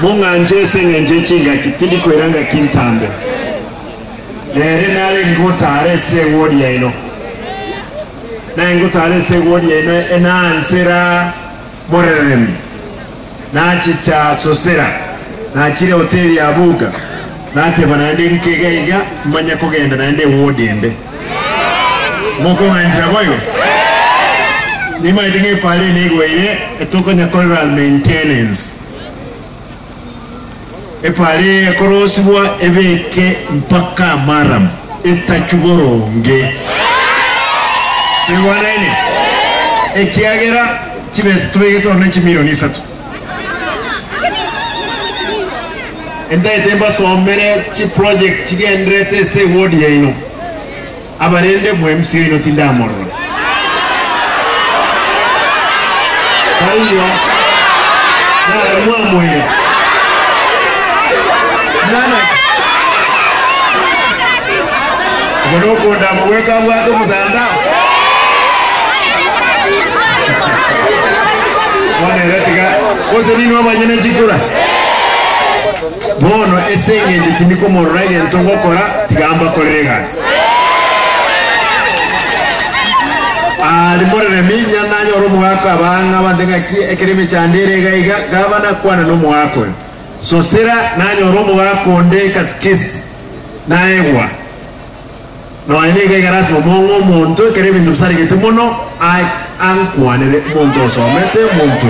Munganje sengenje chinga kitindi kweranga kintambe. Nere nale ngotare se wodi eno. Na ngotare se wodi eno ena ansera morerem. Na chicha sosera. Na chire hoteli ya buga. Na te banande nkegeiga manya kugenda nande wodi ende. Moko nganjira boyo. Nima itinge pale nigo ile etoko nyakolera maintenance. Epale korosibwa ebeke mpaka maram etachuboronge sewana ene ekiagera chibestwege torne chimilioni 3 enda etemba sombere chi project chigendrete se wodi yaino abarende mu MC ino tindamorro aiyo na mwamoya nana Gonoko ndamu weka wako mutanda wane retika kose nini wabanyene chikura bono esenge nditiniko mororage ntongo kora tigamba koregas alimorere minya nanyo romo wako abanga bandega ekirime chandere gaiga gabana kwana nomo wako sosera nanyo romo wako nde katkist naewa no enege garas mongo monto kerebe ndusari gete mono ai ankwanere monto somete monto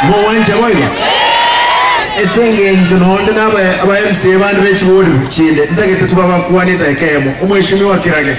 mo wanje boyo esenge njononde naba aba MC bandi bechi bodi chinde ndagete tubaba kwanita ekemo umweshimiwa kirage